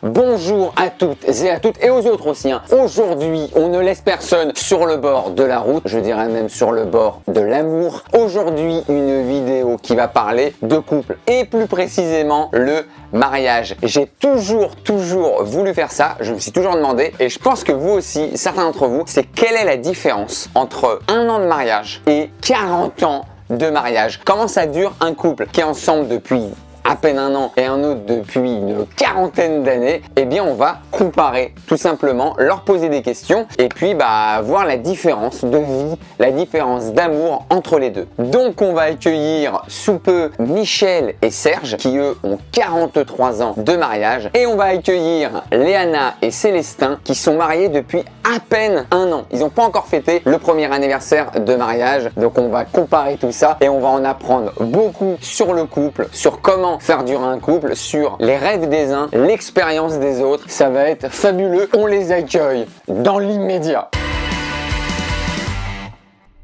Bonjour à toutes et aux autres aussi. Aujourd'hui, on ne laisse personne sur le bord de la route, je dirais même sur le bord de l'amour. Aujourd'hui, une vidéo qui va parler de couple et plus précisément le mariage. J'ai toujours voulu faire ça, je me suis toujours demandé et je pense que vous aussi, certains d'entre vous, c'est quelle est la différence entre un an de mariage et 40 ans de mariage. Comment ça dure un couple qui est ensemble depuis à peine un an et un autre depuis une quarantaine d'années? Eh bien on va comparer tout simplement, leur poser des questions et puis voir la différence de vie, la différence d'amour entre les deux. Donc on va accueillir sous peu Michel et Serge qui eux ont 43 ans de mariage et on va accueillir Léana et Célestin qui sont mariés depuis à peine un an. Ils n'ont pas encore fêté le premier anniversaire de mariage, donc on va comparer tout ça et on va en apprendre beaucoup sur le couple, sur comment faire durer un couple, sur les rêves des uns, l'expérience des autres. Ça va être fabuleux. On les accueille dans l'immédiat.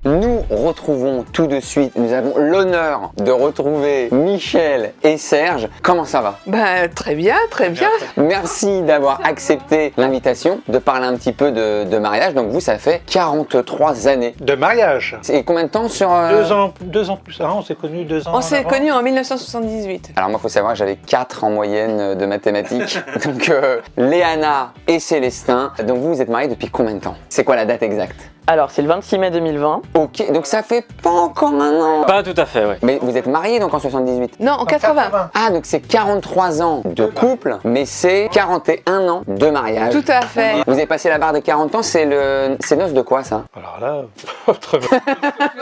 Nous retrouvons tout de suite, nous avons l'honneur de retrouver Michel et Serge. Comment ça va? Très bien. Merci d'avoir accepté l'invitation de parler un petit peu de mariage. Donc vous, ça fait 43 années. De mariage. Et combien de temps sur... 2 ans plus. On s'est connus 2 ans. On s'est connus en 1978. Alors moi, il faut savoir que j'avais 4 en moyenne de mathématiques. Donc Léana et Célestin. Donc vous êtes mariés depuis combien de temps? C'est quoi la date exacte? Alors, c'est le 26 mai 2020. Ok, donc ça fait pas encore un an. Pas tout à fait, ouais. Mais vous êtes mariés donc en 78? Non, en 80. Ah, donc c'est 43 ans de couple, mais c'est 41 ans de mariage. Tout à fait. Vous avez passé la barre des 40 ans, c'est noces de quoi ça? Alors là, très bien.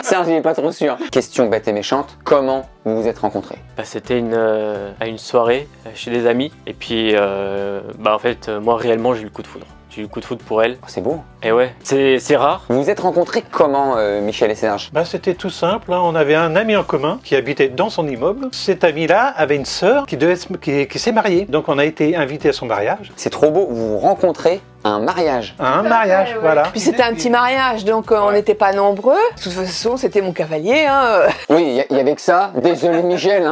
Serge, il est pas trop sûr. Question bête et méchante, comment vous vous êtes rencontrés? C'était à une soirée chez des amis. Et puis, en fait, moi, réellement, j'ai eu le coup de foudre. J'ai eu le coup de foudre pour elle. Oh, c'est beau. Et ouais, c'est rare. Vous vous êtes rencontrés comment, Michel et Serge? C'était tout simple. On avait un ami en commun qui habitait dans son immeuble. Cet ami-là avait une sœur qui s'est mariée. Donc on a été invités à son mariage. C'est trop beau, vous vous rencontrez à un mariage. À un mariage, voilà. Puis c'était un petit mariage, donc on n'était pas nombreux. De toute façon, c'était mon cavalier. Oui, il y avait que ça. Désolé Michel,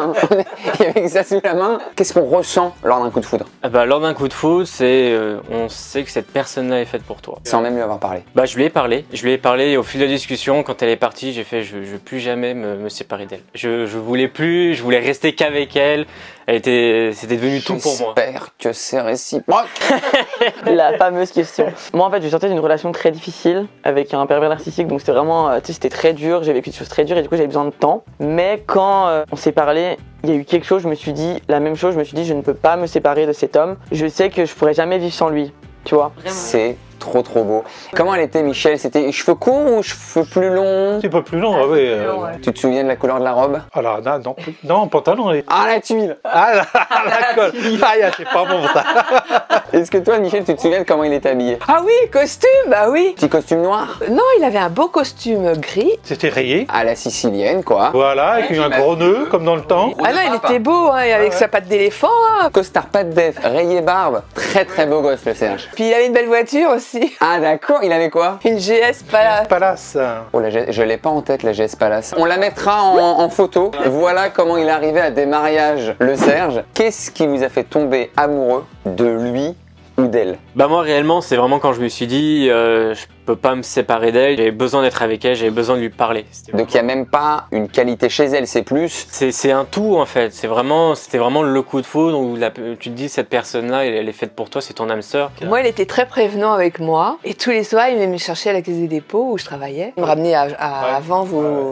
il y avait que ça sous la main. Qu'est-ce qu'on ressent lors d'un coup de foudre? Lors d'un coup de foudre, on sait que cette personne-là est faite pour toi. Sans même lui avoir parlé. Je lui ai parlé et au fil de la discussion, quand elle est partie, j'ai fait je veux plus jamais me séparer d'elle. Je voulais plus, je voulais rester qu'avec elle. C'était devenu tout pour moi. J'espère que c'est réciproque. La fameuse question. Moi, en fait, je sortais d'une relation très difficile avec un pervers narcissique, donc c'était vraiment, c'était très dur. J'ai vécu des choses très dures et du coup, j'avais besoin de temps. Mais quand on s'est parlé, il y a eu quelque chose. Je me suis dit la même chose. Je me suis dit, je ne peux pas me séparer de cet homme. Je sais que je pourrais jamais vivre sans lui. Tu vois. C'est trop beau. Comment elle était, Michel? C'était cheveux courts ou cheveux plus longs? Un petit peu plus long, oui. Tu te souviens de la couleur de la robe? Alors, non, pantalon. Ah, la tuile! Ah, la colle. C'est pas bon ça. Est-ce que toi, Michel, tu te souviens de comment il était habillé? Ah oui, costume, oui. Petit costume noir? Non, il avait un beau costume gris. C'était rayé. À la sicilienne, quoi. Voilà, avec un gros nœud, comme dans le temps. Ah non, il était beau, avec sa patte d'éléphant. Costard pas de def, rayé barbe. Très beau gosse, le Serge. Puis il avait une belle voiture aussi. Ah, d'accord, il avait quoi? Une GS Palace. Palace. Oh, je l'ai pas en tête, la GS Palace. On la mettra en photo. Voilà comment il est arrivé à des mariages, le Serge. Qu'est-ce qui vous a fait tomber amoureux de lui ou d'elle? Moi, réellement, c'est vraiment quand je me suis dit je peux pas me séparer d'elle, j'avais besoin d'être avec elle, j'avais besoin de lui parler. Donc il n'y a même pas une qualité chez elle, c'est plus... C'est un tout en fait, c'était vraiment le coup de foudre où tu te dis cette personne-là, elle est faite pour toi, c'est ton âme sœur. Moi, il était très prévenant avec moi et tous les soirs, il venait me chercher à la Caisse des dépôts où je travaillais. Il me ramenait avant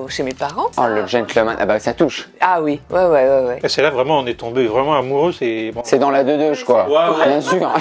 chez mes parents. Oh, le gentleman, ça touche. Ah oui, ouais. Et c'est là vraiment, on est tombé vraiment amoureux. C'est dans la 2-2, quoi. Ouais. Bien sûr,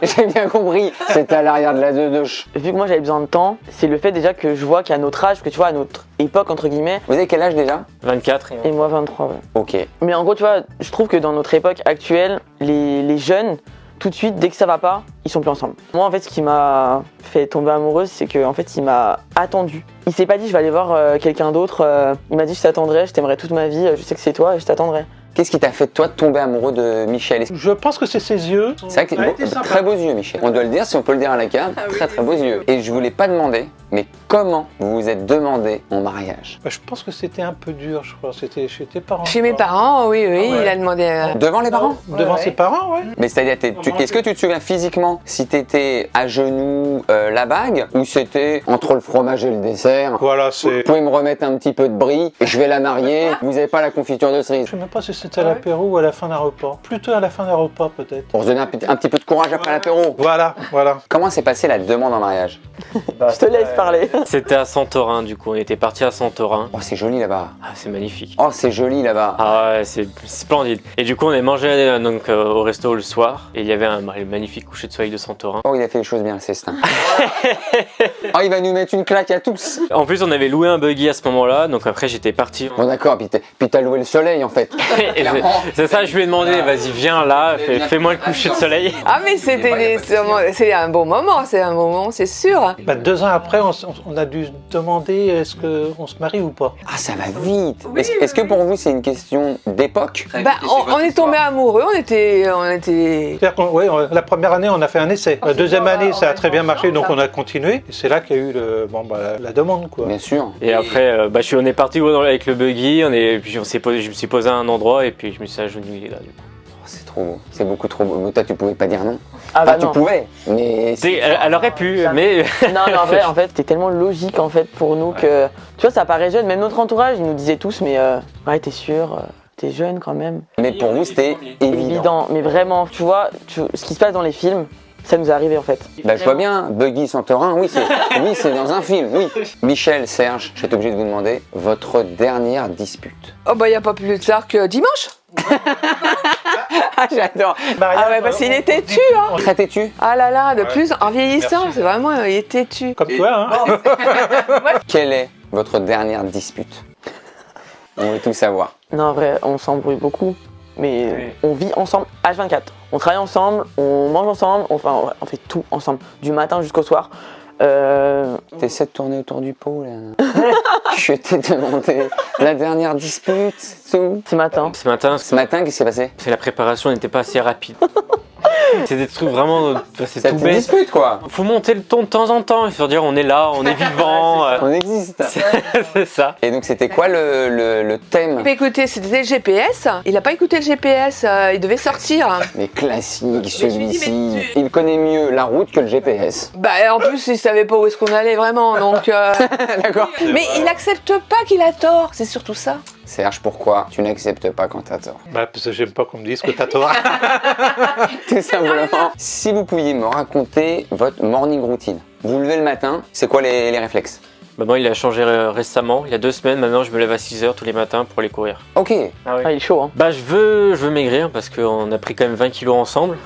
j'ai bien compris. C'était à l'arrière de la 2-2. Vu que moi, j'avais besoin de temps, c'est le fait déjà que je vois qu'à notre âge, que tu vois, à notre époque, entre guillemets. Vous avez quel âge déjà? 24. Et moi, 23, ouais. Ok. Mais en gros, tu vois, je trouve que dans notre époque actuelle, les jeunes, tout de suite, dès que ça va pas, ils sont plus ensemble. Moi, en fait, ce qui m'a fait tomber amoureuse, c'est qu'en fait, il m'a attendu. Il s'est pas dit, je vais aller voir quelqu'un d'autre. Il m'a dit, je t'attendrai, je t'aimerai toute ma vie, je sais que c'est toi et je t'attendrai. Qu'est-ce qui t'a fait, toi, tomber amoureux de Michel? Je pense que c'est ses yeux. C'est vrai que très beaux yeux, Michel. On doit le dire, si on peut le dire à la cam. Très beaux yeux. Et je voulais pas demander, mais Comment vous vous êtes demandé en mariage? Bah, je pense que c'était un peu dur, je crois. C'était chez tes parents. Chez mes parents, oui, Ah ouais. il a demandé. Devant les parents? Devant ses parents, ouais. Mais c'est-à-dire, est-ce que tu te souviens physiquement si t'étais à genoux la bague ou c'était entre le fromage et le dessert? Voilà, Vous c'est. pouvez me remettre un petit peu de brie, je vais la marier, vous n'avez pas la confiture de cerise. Je sais même pas si c'était à l'apéro ou à la fin d'un repas. Plutôt à la fin d'un repas, peut-être. Pour se donner un petit peu de courage après l'apéro. Voilà, voilà. Comment s'est passée la demande en mariage? Je te laisse parler. C'était à Santorin, du coup, on était parti à Santorin. Oh, c'est joli là-bas. Ah, c'est magnifique. Oh, c'est joli là-bas. Ah ouais, c'est splendide. Et du coup, on est mangé donc, au resto le soir, et il y avait un magnifique coucher de soleil de Santorin. Oh, il a fait les choses bien, le Cestin. Oh, il va nous mettre une claque à tous. En plus, on avait loué un buggy à ce moment-là, donc après, j'étais parti. Bon, d'accord, puis t'as loué le soleil en fait. Et c'est ça, je lui ai demandé, vas-y, viens là, fais-moi le coucher de soleil. Ah, mais c'est un bon moment, c'est sûr. Bah, 2 ans après, on a dû se demander est-ce qu'on se marie ou pas. Ah, ça va vite. Est-ce que pour vous, c'est une question d'époque? Bah, on est tombé amoureux, on était. C'est-à-dire que la première année, on a fait un essai. La deuxième année, ça a très bien marché, donc on a continué. Et c'est là qu'il y a eu la demande, quoi. Bien sûr. Et après, on est parti avec le buggy, puis je me suis posé à un endroit, et puis je me suis agenouillé là, du coup. Oh, c'est trop beau. C'est beaucoup trop beau. Toi, tu pouvais pas dire non. Ah bah Tu non. pouvais, mais... Elle aurait pu, mais... Non, mais en fait, c'était tellement logique en fait pour nous que, tu vois, ça paraît jeune. Même notre entourage, ils nous disaient tous, mais ouais, t'es sûr, t'es jeune quand même. Mais pour vous, c'était évident. Évident, mais vraiment, tu vois, ce qui se passe dans les films, ça nous est arrivé en fait. Bah, je vois bien, Buggy Santorin, oui, c'est dans un film, oui. Michel, Serge, je suis obligé de vous demander votre dernière dispute. Oh, bah, il n'y a pas plus tard que dimanche. Ah, j'adore. Ah, ouais, parce qu'il est têtu, hein. Très têtu. Ah là là, de plus, en vieillissant, c'est vraiment, il est têtu. Comme toi, hein. Quelle est votre dernière dispute? On veut tout savoir. Non, en vrai, on s'embrouille beaucoup, mais on vit ensemble H24. On travaille ensemble, on mange ensemble, enfin, on fait tout ensemble, du matin jusqu'au soir. T'essaies de tourner autour du pot, là. Je t'ai demandé la dernière dispute, c'est tout. Ce matin. Ce matin, Ce matin, qu'est-ce qui s'est passé? la préparation n'était pas assez rapide. C'est des trucs vraiment... C'est C'est tout une bête. dispute, quoi. Faut monter le ton de temps en temps, il faut dire on est là, on est vivant. On existe. C'est ça. Et donc, c'était quoi le thème? Mais écoutez, c'était le GPS. Il n'a pas écouté le GPS, il devait sortir. Mais classique, je lui dis, celui-ci. mais tu- Il connaît mieux la route que le GPS. Bah, en plus, il savait pas où est-ce qu'on allait vraiment, donc. D'accord. Mais il accepte pas qu'il a tort, c'est surtout ça. Serge, pourquoi tu n'acceptes pas quand t'as tort? Bah, parce que j'aime pas qu'on me dise que t'as tort. Tout simplement. Si vous pouviez me raconter votre morning routine. Vous vous levez le matin, c'est quoi les réflexes? Bah, moi, il a changé récemment. Il y a 2 semaines, maintenant, je me lève à 6h tous les matins pour aller courir. Ok. Ah oui. Ah, il est chaud, hein. Bah, je veux maigrir parce qu'on a pris quand même 20 kilos ensemble.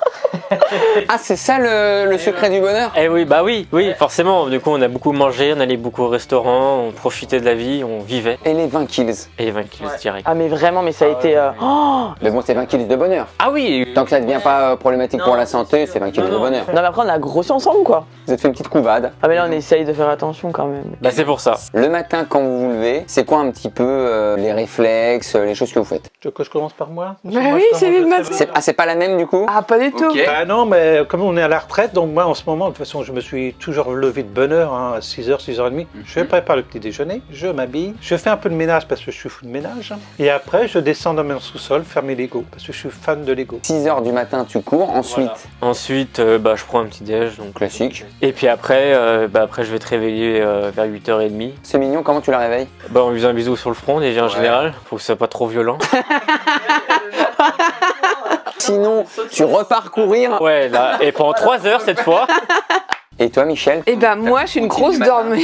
Ah, c'est ça le secret du bonheur? Eh oui, bah oui, forcément. Du coup, on a beaucoup mangé, on allait beaucoup au restaurant, on profitait de la vie, on vivait. Et les 20 kills? Et les 20 kilos direct. Ah, mais vraiment, mais ça a été. Oh Mais bon, c'est 20 kills de bonheur. Ah oui. Tant que ça ne devient pas problématique pour la santé, c'est 20 kills de bonheur. Non, mais après, on a grossi ensemble, quoi. Vous êtes fait une petite couvade. Ah, mais là, on essaye de faire attention quand même. Bah, c'est pour ça. Le matin, quand vous vous levez, c'est quoi un petit peu les réflexes, les choses que vous faites? Tu veux que je commence par moi? Bah oui, c'est lui le matin. C'est pas la même du coup? Ah, pas du tout. Ok. Bah non, mais comme on est à la retraite, donc moi en ce moment, de toute façon, je me suis toujours levé de bonne heure, hein, à 6h, 6h30. Je prépare le petit déjeuner, je m'habille, je fais un peu de ménage parce que je suis fou de ménage. Et après, je descends dans mon sous-sol faire mes Lego parce que je suis fan de Lego. 6h du matin, tu cours, ensuite, Ensuite, bah, je prends un petit déj. Donc... classique. Et puis après, je vais te réveiller vers 8h30. C'est mignon, comment tu la réveilles? Bah, on lui fait un bisou sur le front déjà en général. Faut que ce soit pas trop violent. Sinon, tu repars courir. Ouais, là. Et pendant 3 heures cette fois. Et toi, Michel? Eh ben moi, je suis une grosse dormeuse.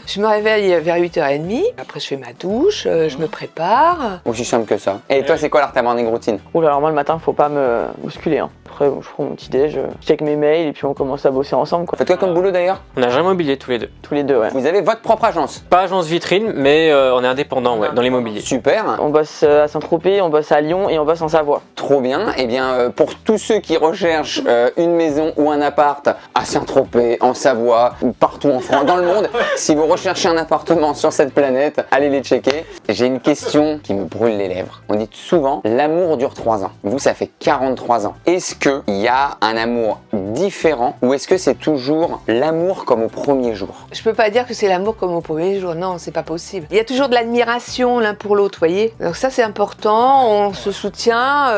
Je me réveille vers 8h30. Après, je fais ma douche, je me prépare. Aussi simple que ça. Et toi, c'est quoi alors ta morning routine? Oula, alors moi, le matin, faut pas me bousculer, hein. Après, je prends mon petit déj, je check mes mails et puis on commence à bosser ensemble, quoi. Faites quoi comme boulot d'ailleurs? On a jamais immobilier tous les deux. Tous les deux, ouais. Vous avez votre propre agence. Pas agence vitrine, mais on est indépendant, ouais, dans l'immobilier. Super, On bosse à Saint-Tropez, on bosse à Lyon et on bosse en Savoie. trop bien. Eh bien, pour tous ceux qui recherchent une maison ou un appart à Saint-Tropez, en Savoie, ou partout en France, dans le monde, si vous recherchez un appartement sur cette planète, allez les checker. J'ai une question qui me brûle les lèvres. On dit souvent, l'amour dure 3 ans. Vous, ça fait 43 ans. Est-ce qu'il y a un amour différent ou est-ce que c'est toujours l'amour comme au premier jour? Je peux pas dire que c'est l'amour comme au premier jour, non, c'est pas possible. Il y a toujours de l'admiration l'un pour l'autre, voyez. Donc ça c'est important, on se soutient.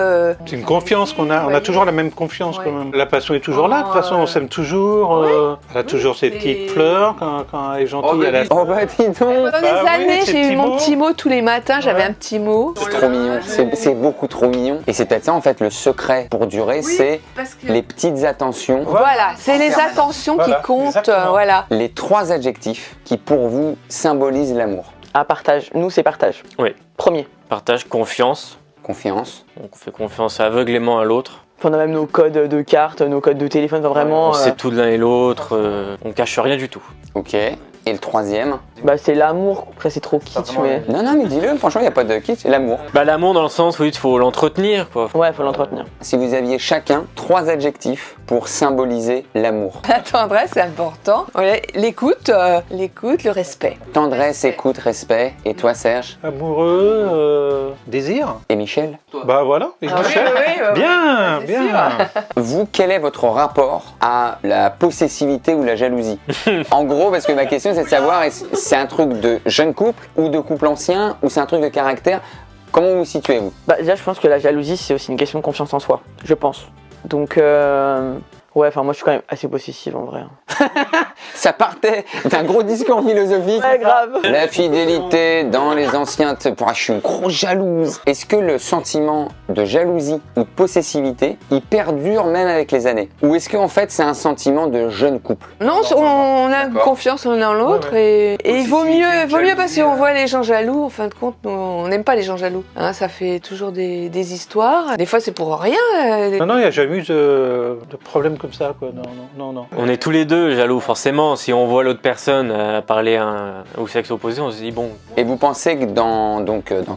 C'est une confiance qu'on a, on a toujours la même confiance quand même. La passion est toujours là, de toute façon on s'aime toujours, elle a toujours ses petites fleurs quand elle est gentille. Elle a... Oh bah dis donc! Pendant des Bah oui, années, ces j'ai eu petits mon mots. petit mot tous les matins, j'avais un petit mot. C'est trop mignon, c'est beaucoup trop mignon. Et c'est peut-être ça en fait le secret pour durer, c'est les petites attentions. Voilà, c'est les permanence. attentions Voilà, qui comptent, exactement. voilà. Les 3 adjectifs qui pour vous symbolisent l'amour. Ah, partage. Nous, c'est partage. Oui. Premier. Partage, confiance. Confiance. Donc on fait confiance aveuglément à l'autre. Enfin, on a même nos codes de carte, nos codes de téléphone, enfin, vraiment. On sait tout de l'un et l'autre. On cache rien du tout. Ok. Et le 3e? Bah, c'est l'amour. Après, c'est trop kitsch, mais. Non, non, mais dis-le, franchement, il n'y a pas de kitsch, c'est l'amour. Bah l'amour dans le sens où il faut l'entretenir quoi. Ouais, faut l'entretenir. Si vous aviez chacun 3 adjectifs pour symboliser l'amour. La tendresse, c'est important. Ouais, l'écoute, le respect. Tendresse, écoute, respect. Et toi, Serge? Amoureux, désir. Et Michel? Bah voilà, et Michel. Bien, c'est bien. Vous, quel est votre rapport à la possessivité ou la jalousie? En gros, parce que ma question, c'est de savoir, est-ce que c'est un truc de jeune couple ou de couple ancien ou c'est un truc de caractère? Comment vous vous situez-vous? Bah, déjà, je pense que la jalousie, c'est aussi une question de confiance en soi. Je pense. Donc, ouais, enfin, moi, je suis quand même assez possessive en vrai. Ça partait d'un gros discours philosophique. Ouais, grave. La fidélité dans les anciens... Je suis une grosse jalouse. Est-ce que le sentiment de jalousie ou de possessivité, il perdure même avec les années? Ou est-ce qu'en fait, c'est un sentiment de jeune couple? Non, on a D'accord. confiance l'un dans l'autre et il vaut mieux parce qu'on voit les gens jaloux. En fin de compte, nous, on n'aime pas les gens jaloux. Hein, ça fait toujours des histoires. Des fois, c'est pour rien. Non, non, il n'y a jamais eu de problème comme ça, quoi. Non, non, non, non. On est tous les deux jaloux forcément. Si on voit l'autre personne parler au sexe opposé, on se dit bon. Et vous pensez que dans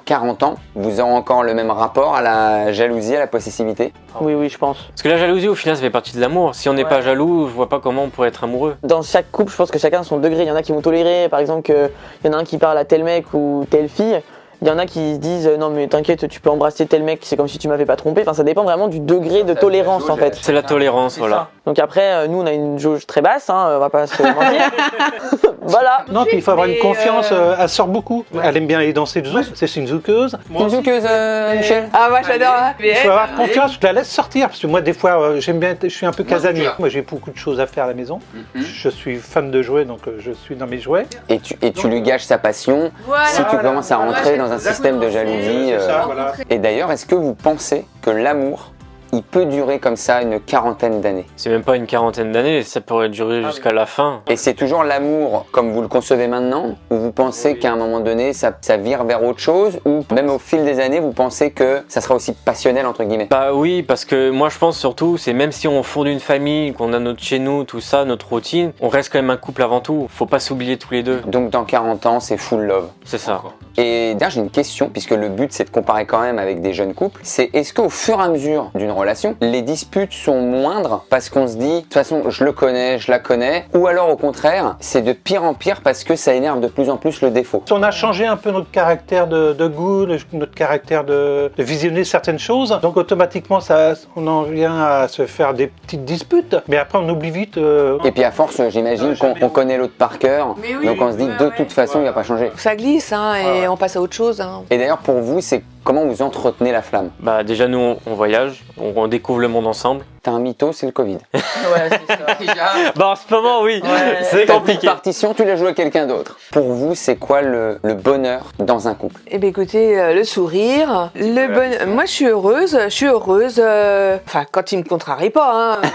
40 ans, vous aurez encore le même rapport à la jalousie, à la possessivité? Oui, oui, je pense. Parce que la jalousie au final ça fait partie de l'amour. Si on n'est pas jaloux, je vois pas comment on pourrait être amoureux. Dans chaque couple, je pense que chacun a son degré. Il y en a qui vont tolérer, par exemple, qu'il y en a un qui parle à tel mec ou telle fille. Il y en a qui se disent non mais t'inquiète, tu peux embrasser tel mec, c'est comme si tu m'avais pas trompé. Enfin, ça dépend vraiment du degré de tolérance en fait. C'est la tolérance, voilà. Donc après, nous on a une jauge très basse, hein, on va pas se mentir. Voilà. Non, puis il faut avoir une Mais, confiance, elle sort beaucoup. Elle aime bien aller danser le zouk, c'est une zoukeuse. Une zoukeuse, Michel? Ah, moi j'adore. Hein. Il faut avoir confiance, je la laisse sortir, parce que moi des fois j'aime bien, je suis un peu casanier. Moi j'ai beaucoup de choses à faire à la maison. Je suis fan de jouets, donc je suis dans mes jouets. Et tu lui gâches sa passion si tu commences à rentrer dans un système de jalousie. Voilà. Et d'ailleurs, est-ce que vous pensez que l'amour, il peut durer comme ça une quarantaine d'années? C'est même pas une quarantaine d'années, ça pourrait durer jusqu'à la fin. Et c'est toujours l'amour comme vous le concevez maintenant? Ou vous pensez qu'à un moment donné, ça vire vers autre chose? Ou même au fil des années, vous pensez que ça sera aussi passionnel, entre guillemets? Bah oui, parce que moi je pense surtout, c'est même si on fonde une famille, qu'on a notre chez nous, tout ça, notre routine, on reste quand même un couple avant tout. Faut pas s'oublier tous les deux. Donc dans 40 ans, c'est full love. C'est ça. Et d'ailleurs, j'ai une question, puisque le but c'est de comparer quand même avec des jeunes couples. C'est est-ce qu'au fur et à mesure d'une relation, les disputes sont moindres parce qu'on se dit, de toute façon, je le connais, je la connais, ou alors au contraire, c'est de pire en pire parce que ça énerve de plus en plus le défaut? On a changé un peu notre caractère de goût, notre caractère de visionner certaines choses, donc automatiquement on en vient à se faire des petites disputes, mais après on oublie vite. Et puis à force, j'imagine qu'on connaît l'autre par cœur, Mais oui, donc on se dit de toute façon, il va pas changer. Ça glisse hein, et on passe à autre chose. Hein. Et d'ailleurs, pour vous, c'est comment vous entretenez la flamme? Bah déjà nous on voyage, on découvre le monde ensemble. T'as un mytho, c'est le Covid. Ouais, c'est ça. Bah en ce moment oui, c'est Ta petite compliqué. partition, tu l'as joué à quelqu'un d'autre. Pour vous, c'est quoi le bonheur dans un couple? Eh bien écoutez, le sourire, moi je suis heureuse, enfin quand il me contrarie pas. Hein.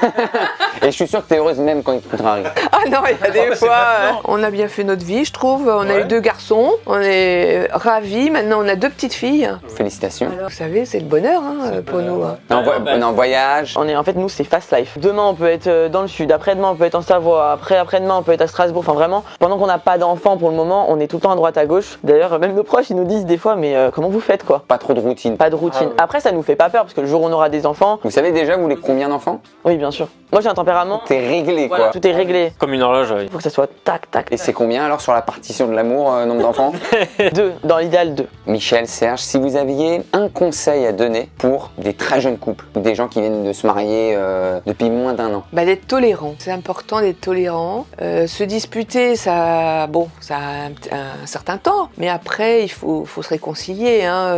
Et je suis sûr que t'es heureuse même quand il te contrarie. Ah non, il y a des fois, on a bien fait notre vie, je trouve. On a eu 2 garçons, on est ravis. Maintenant, on a 2 petites filles. Félicitations. Alors, vous savez, c'est le bonheur hein, pour nous. Hein. On est en voyage. En fait, nous, c'est fast life. Demain, on peut être dans le sud. Après-demain, on peut être en Savoie. Après-demain, on peut être à Strasbourg. Enfin, vraiment, pendant qu'on n'a pas d'enfants pour le moment, on est tout le temps à droite, à gauche. D'ailleurs, même nos proches, ils nous disent des fois, mais comment vous faites, quoi? Pas trop de routine. Pas de routine. Après, ça nous fait pas peur, parce que le jour où on aura des enfants, Vous savez déjà, vous voulez combien d'enfants? oui, bien sûr. Moi, j'ai un tempérament apparemment, Tout est réglé, voilà, quoi. tout est réglé. Comme une horloge, oui. Il faut que ça soit tac, tac, Et tac. c'est combien alors sur la partition de l'amour, nombre d'enfants? 2, dans l'idéal 2. Michel, Serge, si vous aviez un conseil à donner pour des très jeunes couples ou des gens qui viennent de se marier depuis moins d'1 an. Bah, d'être tolérant. C'est important d'être tolérant. Se disputer, ça, bon, ça a un certain temps, mais après, il faut se réconcilier, hein,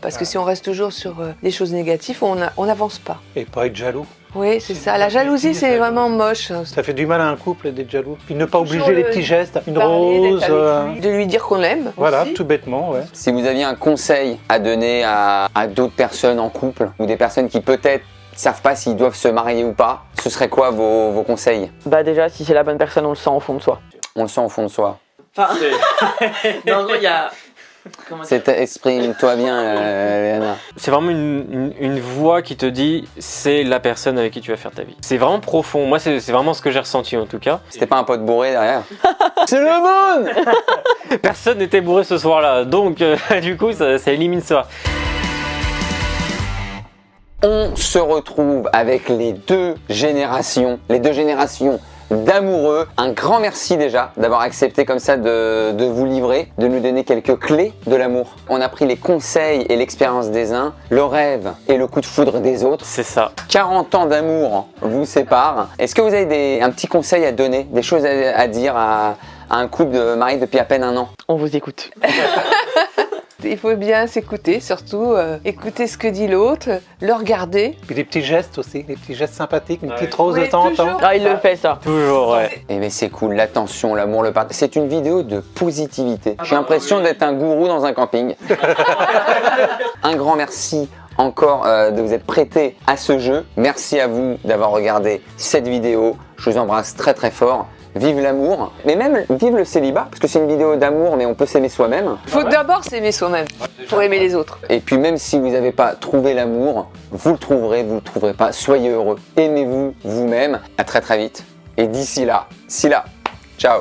parce que si on reste toujours sur des choses négatives, on n'avance pas. Et pas être jaloux. Oui, c'est ça. La jalousie, c'est vraiment moche. Ça fait du mal à un couple d'être jaloux. Puis ne pas Toujours obliger les le- petits gestes, une Parler, d'être rose. avec lui, de lui dire qu'on l'aime. Voilà, aussi. tout bêtement, ouais. Si vous aviez un conseil à donner à d'autres personnes en couple ou des personnes qui peut-être savent pas s'ils doivent se marier ou pas, ce serait quoi vos conseils? Bah déjà, si c'est la bonne personne, on le sent au fond de soi. On le sent au fond de soi. Enfin, en gros, il y a... Exprime-toi bien, Léana. C'est vraiment une voix qui te dit c'est la personne avec qui tu vas faire ta vie. C'est vraiment profond. Moi, c'est vraiment ce que j'ai ressenti en tout cas. C'était pas un pote bourré derrière? C'est le monde! Personne n'était bourré ce soir-là, donc du coup, ça élimine ça. On se retrouve avec les deux générations d'amoureux. Un grand merci déjà d'avoir accepté comme ça de vous livrer, de nous donner quelques clés de l'amour. On a pris les conseils et l'expérience des uns, le rêve et le coup de foudre des autres. C'est ça. 40 ans d'amour vous séparent. Est-ce que vous avez un petit conseil à donner, des choses à dire à un couple de mariés depuis à peine 1 an? On vous écoute. Il faut bien s'écouter, surtout écouter ce que dit l'autre, le regarder. Puis des petits gestes aussi, des petits gestes sympathiques, une Ouais. petite rose Oui, de temps en temps. toujours. Ah, il le fait ça. Toujours, ouais. Eh bien c'est cool, l'attention, l'amour, le partage. C'est une vidéo de positivité. J'ai l'impression d'être un gourou dans un camping. Un grand merci encore de vous être prêté à ce jeu. Merci à vous d'avoir regardé cette vidéo. Je vous embrasse très très fort. Vive l'amour, mais même vive le célibat, parce que c'est une vidéo d'amour, mais on peut s'aimer soi-même. Il faut d'abord s'aimer soi-même pour aimer les autres. Et puis même si vous n'avez pas trouvé l'amour, vous le trouverez pas. Soyez heureux, aimez-vous vous-même. À très très vite. Et d'ici là, ciao.